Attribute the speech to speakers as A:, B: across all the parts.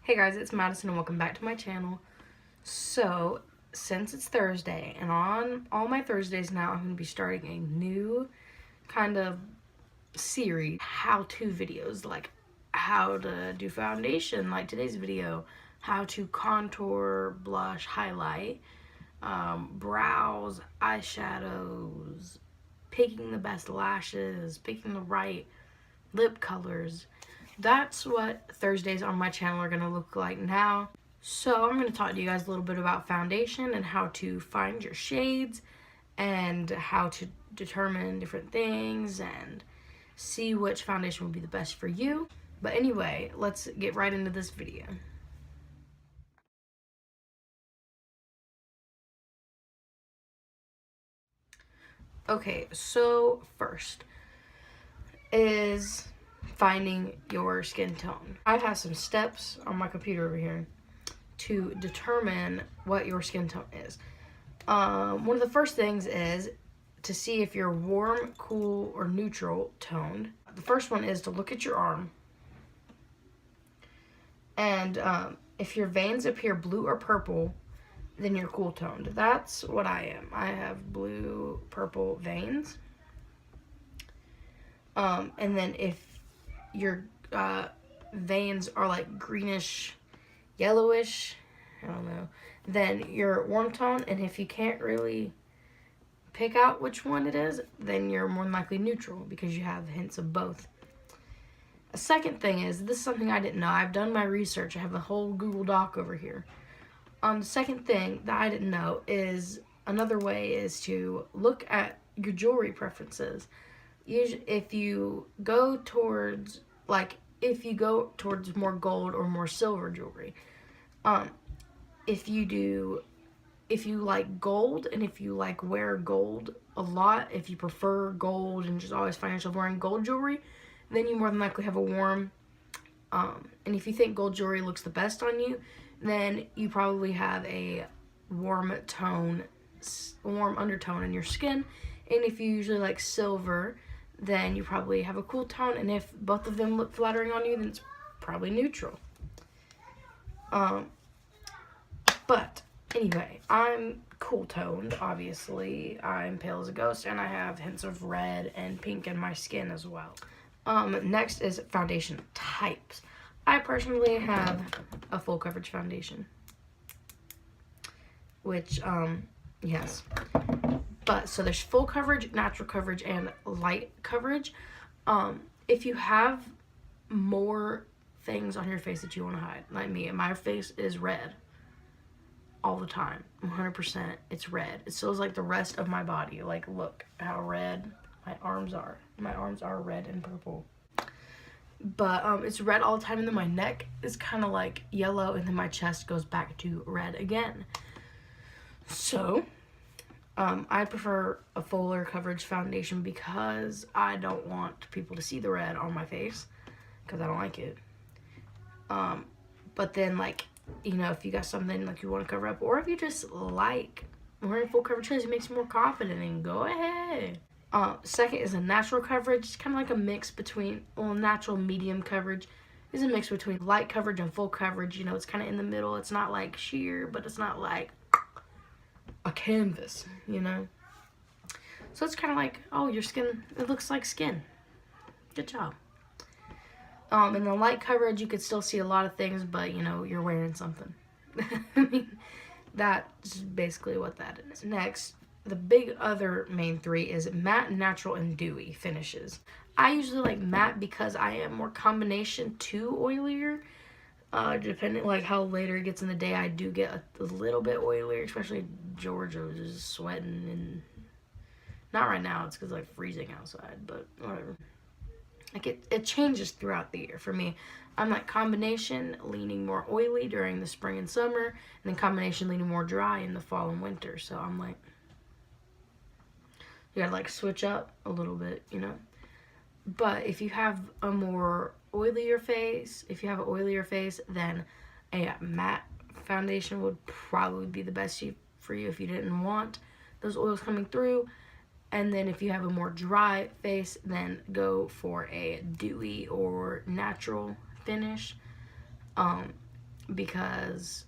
A: Hey guys, it's Madison and welcome back to my channel. So, since it's Thursday, and on all my Thursdays now, I'm going to be starting a new kind of series, how-to videos, like how to do foundation, like today's video, how to contour, blush, highlight, brows, eyeshadows, picking the best lashes, picking the right lip colors. That's what Thursdays on my channel are going to look like now. So I'm going to talk to you guys a little bit about foundation and how to find your shades and how to determine different things and see which foundation will be the best for you. But anyway, let's get right into this video. Okay, so first is finding your skin tone. I have some steps on my computer over here to determine what your skin tone is. One of the first things is to see if you're warm, cool, or neutral toned. The first one is to look at your arm. And if your veins appear blue or purple, then you're cool toned. That's what I am. I have blue, purple veins. And then if your veins are like greenish, yellowish, I don't know, then you're warm tone. And if you can't really pick out which one it is, then you're more than likely neutral because you have hints of both. A second thing is, this is something I didn't know. I've done my research. I have a whole Google Doc over here. The second thing that I didn't know is another way is to look at your jewelry preferences. Usually, if you go towards more gold or more silver jewelry, if you like gold and if you like wear gold a lot, if you prefer gold and just always find yourself wearing gold jewelry, then you more than likely have a warm, and if you think gold jewelry looks the best on you, then you probably have a warm undertone in your skin. And if you usually like silver, then you probably have a cool tone, and if both of them look flattering on you, then it's probably neutral. But anyway, I'm cool toned, obviously. I'm pale as a ghost, and I have hints of red and pink in my skin as well. Next is foundation types. I personally have a full coverage foundation, which, yes. But, so there's full coverage, natural coverage, and light coverage. If you have more things on your face that you want to hide, like me, my face is red all the time, 100%, it's red. It feels like the rest of my body. Like, look how red my arms are. My arms are red and purple. But, it's red all the time, and then my neck is kind of like yellow, and then my chest goes back to red again. So, I prefer a fuller coverage foundation because I don't want people to see the red on my face because I don't like it. But then, like, you know, if you got something like you want to cover up, or if you just like wearing full coverage because it makes you more confident, and go ahead. Second is a natural coverage. It's kind of like a mix between, well, natural medium coverage is a mix between light coverage and full coverage. You know, it's kind of in the middle. It's not like sheer, but it's not like a canvas, you know. So it's kind of like, oh, your skin, it looks like skin. Good job. In the light coverage, you could still see a lot of things, but, you know, you're wearing something. I mean, that's basically what that is. Next, the big other main three is matte, natural, and dewy finishes. I usually like matte because I am more combination to oilier. Depending like how later it gets in the day, I do get a little bit oilier, especially Georgia was just sweating, and not right now, it's because like freezing outside, but whatever. Like it changes throughout the year. For me, I'm like combination leaning more oily during the spring and summer, and then combination leaning more dry in the fall and winter. So I'm like, you gotta like switch up a little bit, you know. But if you have a more oilier face, then a matte foundation would probably be the best for you if you didn't want those oils coming through. And then if you have a more dry face, then go for a dewy or natural finish. because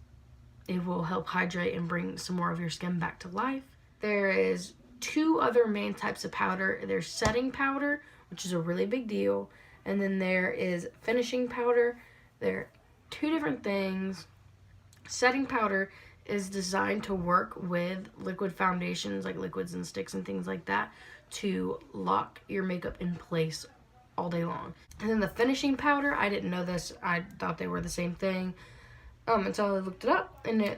A: it will help hydrate and bring some more of your skin back to life. There is 2 other main types of powder. There's setting powder, which is a really big deal, and then there is finishing powder. They're 2 different things. Setting powder is designed to work with liquid foundations, like liquids and sticks and things like that, to lock your makeup in place all day long. And then the finishing powder, I didn't know this. I thought they were the same thing until I looked it up. And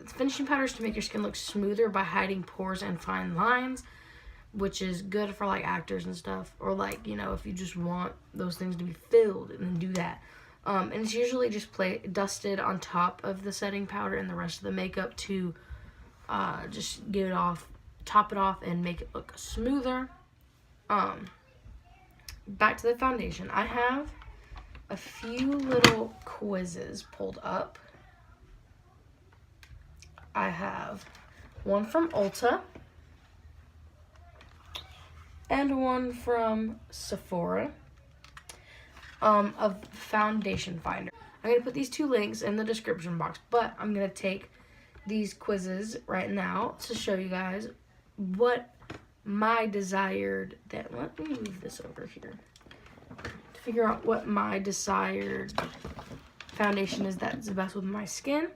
A: finishing powder is to make your skin look smoother by hiding pores and fine lines, which is good for like actors and stuff, or like, you know, if you just want those things to be filled, and then do that. And it's usually just dusted on top of the setting powder and the rest of the makeup to just get it off, top it off, and make it look smoother. Back to the foundation. I have a few little quizzes pulled up. I have one from Ulta and one from Sephora. Of foundation finder. I'm going to put these 2 links in the description box, but I'm going to take these quizzes right now to show you guys what my desired, let me move this over here, to figure out what my desired foundation is that's the best with my skin.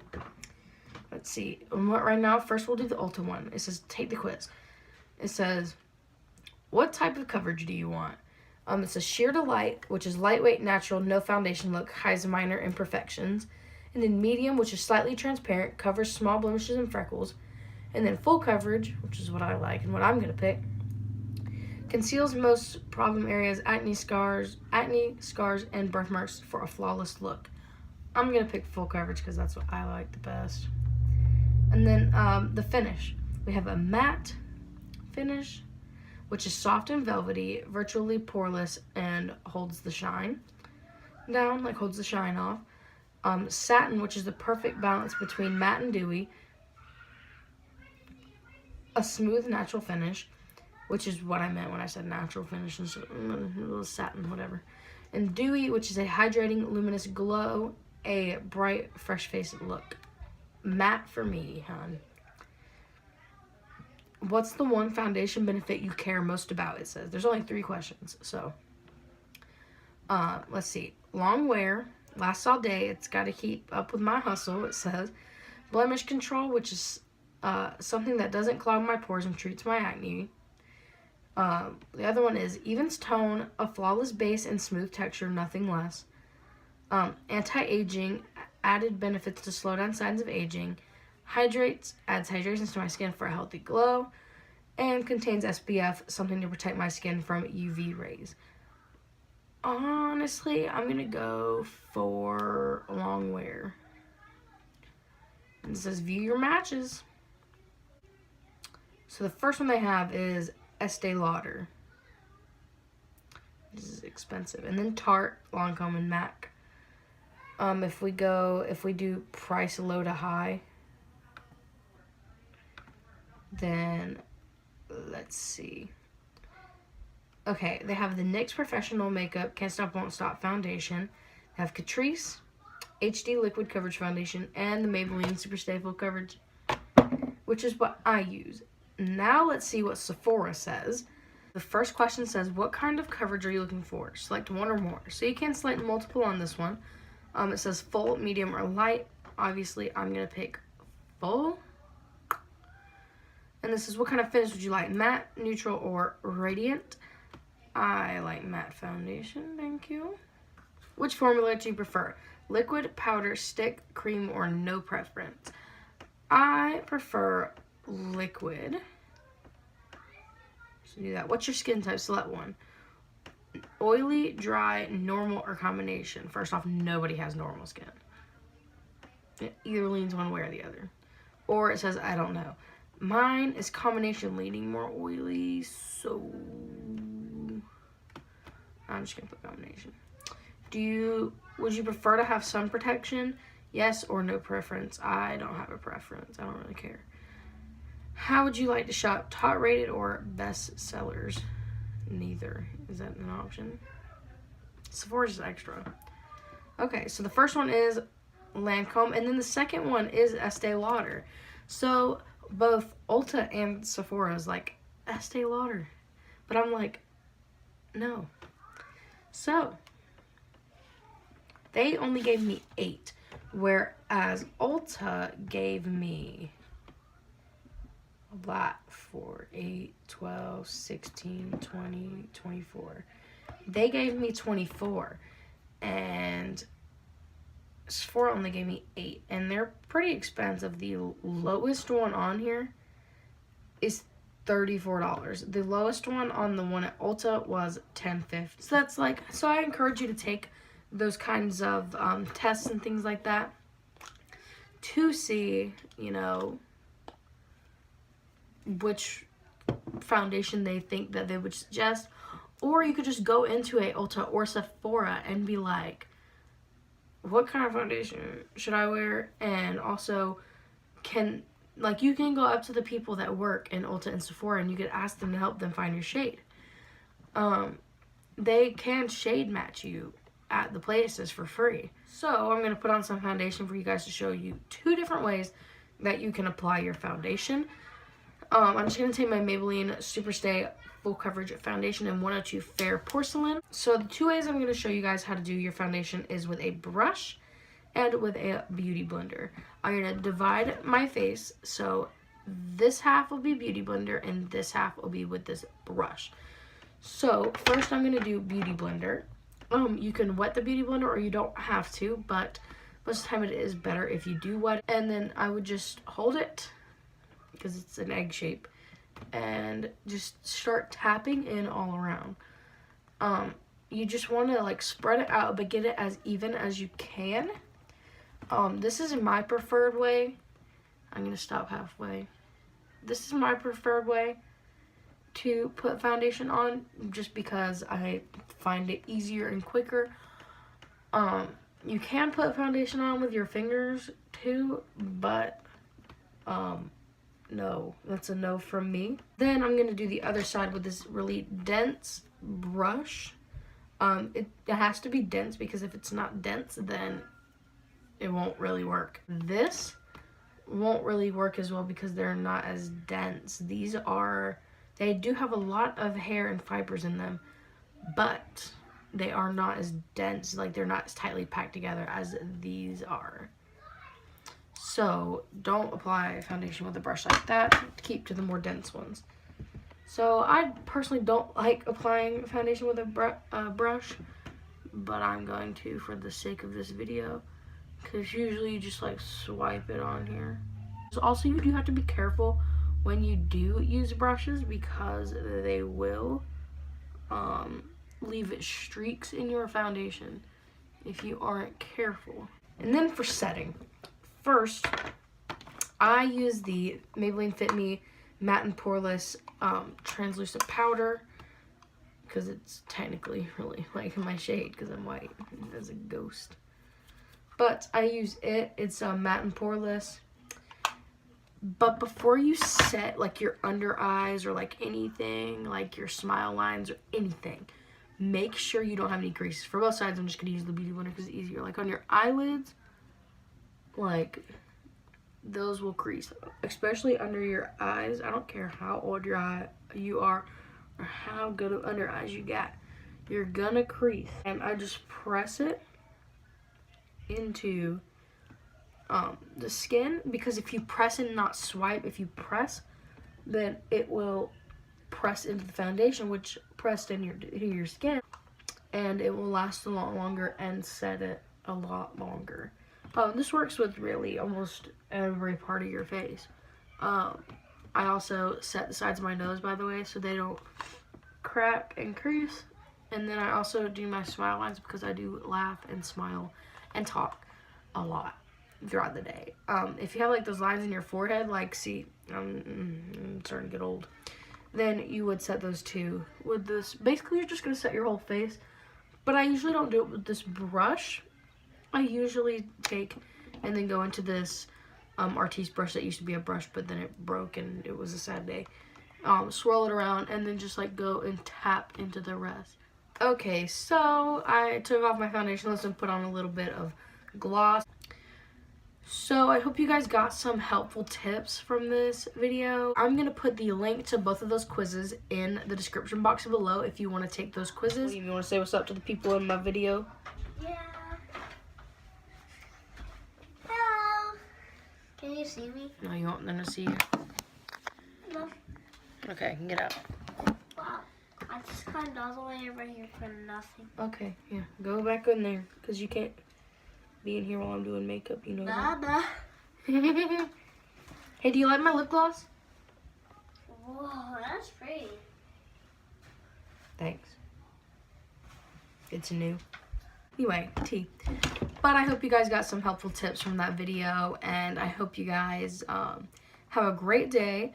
A: Let's see. Right now, first we'll do the Ulta one. It says, take the quiz. It says, what type of coverage do you want? It says sheer to light, which is lightweight, natural, no foundation look, hides minor imperfections. And then medium, which is slightly transparent, covers small blemishes and freckles. And then full coverage, which is what I like and what I'm going to pick, conceals most problem areas, acne, scars, and birthmarks for a flawless look. I'm going to pick full coverage because that's what I like the best. And then the finish. We have a matte finish, which is soft and velvety, virtually poreless, and holds the shine down, like holds the shine off. Satin, which is the perfect balance between matte and dewy. A smooth, natural finish, which is what I meant when I said natural finish, and so, satin, whatever. And dewy, which is a hydrating, luminous glow, a bright, fresh-faced look. Matte for me, hon. What's the one foundation benefit you care most about? It says. There's only 3 questions. So, let's see. Long wear. Lasts all day. It's got to keep up with my hustle, it says. Blemish control, which is something that doesn't clog my pores and treats my acne. The other one is evens tone, a flawless base, and smooth texture, nothing less. Anti-aging, added benefits to slow down signs of aging. Hydrates, adds hydration to my skin for a healthy glow, and contains SPF, something to protect my skin from UV rays. Honestly, I'm going to go for long wear. And it says, view your matches. So the first one they have is Estee Lauder. This is expensive. And then Tarte, Lancome, and MAC. If we do price low to high, then let's see. Okay, they have the NYX Professional Makeup Can't Stop Won't Stop Foundation. They have Catrice HD Liquid Coverage Foundation and the Maybelline Super Stay Full Coverage, which is what I use. Now let's see what Sephora says. The first question says, what kind of coverage are you looking for? Select one or more. So you can select multiple on this one. It says full, medium, or light. Obviously, I'm going to pick full. And this is what kind of finish would you like? Matte, neutral, or radiant? I like matte foundation, thank you. Which formula do you prefer? Liquid, powder, stick, cream, or no preference? I prefer liquid. So do that. What's your skin type? Select one. Oily, dry, normal, or combination? First off, nobody has normal skin. It either leans one way or the other. Or it says, I don't know. Mine is combination, leaning more oily, so I'm just gonna put combination. Would you prefer to have sun protection? Yes or no preference? I don't have a preference. I don't really care. How would you like to shop? Top rated or best sellers? Neither. Is that an option? Sephora's is extra. Okay, so the first one is Lancome, and then the second one is Estee Lauder. So both Ulta and Sephora is like Estee Lauder, but I'm like, no. So they only gave me 8, whereas Ulta gave me a lot for 8, 12, 16, 20, 24. They gave me 24, and Sephora only gave me 8, and they're pretty expensive. The lowest one on here is $34. The lowest one on the one at Ulta was $10.50. So that's like, so I encourage you to take those kinds of tests and things like that to see, you know, which foundation they think that they would suggest. Or you could just go into a Ulta or Sephora and be like, what kind of foundation should I wear? And also, you can go up to the people that work in Ulta and Sephora and you could ask them to help them find your shade. They can shade match you at the places for free. So I'm going to put on some foundation for you guys to show you 2 different ways that you can apply your foundation. I'm just going to take my Maybelline Superstay Full Coverage Foundation in 102 Fair Porcelain. So the 2 ways I'm going to show you guys how to do your foundation is with a brush and with a beauty blender. I'm going to divide my face, so this half will be beauty blender and this half will be with this brush. So first I'm going to do beauty blender. You can wet the beauty blender or you don't have to, but most of the time it is better if you do wet. And then I would just hold it, because it's an egg shape, and just start tapping in all around. You just want to like spread it out but get it as even as you can. This is my preferred way. I'm gonna stop halfway. This is my preferred way to put foundation on, just because I find it easier and quicker. You can put foundation on with your fingers too, but no, that's a no from me. Then I'm going to do the other side with this really dense brush. It has to be dense, because if it's not dense, then it won't really work. This won't really work as well because they're not as dense. They do have a lot of hair and fibers in them, but they are not as dense, like they're not as tightly packed together as these are. So don't apply foundation with a brush like that. Keep to the more dense ones. So I personally don't like applying foundation with a brush, but I'm going to for the sake of this video, because usually you just like swipe it on here. So also you do have to be careful when you do use brushes, because they will leave streaks in your foundation if you aren't careful. And then for setting, first I use the Maybelline Fit Me Matte and Poreless translucent powder, because it's technically really like my shade because I'm white as a ghost. But I use it. It's matte and poreless. But before you set like your under eyes or like anything, like your smile lines or anything, make sure you don't have any creases. For both sides, I'm just going to use the beauty blender because it's easier. Like on your eyelids, like those will crease. Especially under your eyes. I don't care how old you are or how good of under eyes you got. You're going to crease. And I just press it into the skin, because if you press and not swipe, if you press, then it will press into the foundation, which pressed in your skin, and it will last a lot longer and set it a lot longer. This works with really almost every part of your face. I also set the sides of my nose, by the way, so they don't crack and crease. And then I also do my smile lines, because I do laugh and smile and talk a lot throughout the day. If you have like those lines in your forehead, like see, I'm starting to get old, then you would set those too with this. Basically, you're just gonna set your whole face, but I usually don't do it with this brush. I usually take and then go into this Artiste brush that used to be a brush, but then it broke and it was a sad day. Swirl it around and then just like go and tap into the rest. Okay, so I took off my foundation list and put on a little bit of gloss. So I hope you guys got some helpful tips from this video. I'm going to put the link to both of those quizzes in the description box below if you want to take those quizzes. You want to say what's up to the people in my video?
B: Yeah. Hello. Can you see me?
A: No, you want them to see you.
B: No.
A: Okay, get out.
B: Wow. I just climbed all the way over here for nothing.
A: Okay, yeah. Go back in there because you can't be in here while I'm doing makeup, you know that.
B: Bye.
A: Hey, do you like my lip gloss?
B: Whoa, that's pretty.
A: Thanks. It's new. Anyway, tea. But I hope you guys got some helpful tips from that video, and I hope you guys have a great day.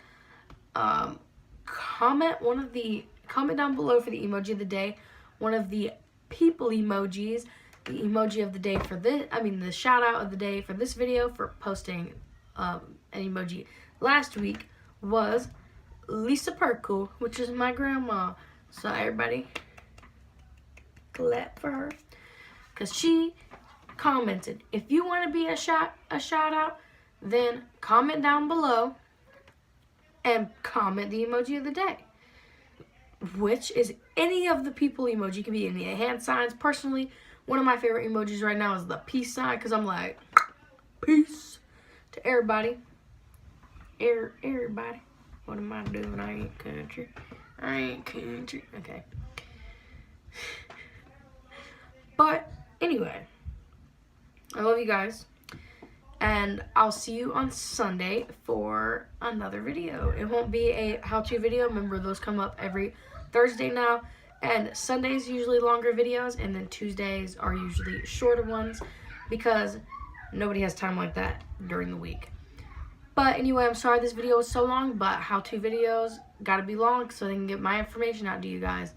A: Comment down below for the emoji of the day, one of the people emojis. The emoji of the day for this, the shout out of the day for this video for posting an emoji last week was Lisa Perkle, which is my grandma. So everybody clap for her, because she commented. If you want to be a shout out, then comment down below and comment the emoji of the day, which is any of the people emoji. It can be any hand signs. Personally, one of my favorite emojis right now is the peace sign, because I'm like, peace to everybody. Everybody. What am I doing? I ain't country. Okay. But anyway, I love you guys. And I'll see you on Sunday for another video. It won't be a how-to video. Remember, those come up every Thursday now. And Sundays usually longer videos, and then Tuesdays are usually shorter ones because nobody has time like that during the week. But anyway, I'm sorry this video was so long, but how-to videos gotta be long so they can get my information out to you guys.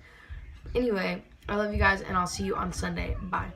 A: Anyway, I love you guys, and I'll see you on Sunday. Bye.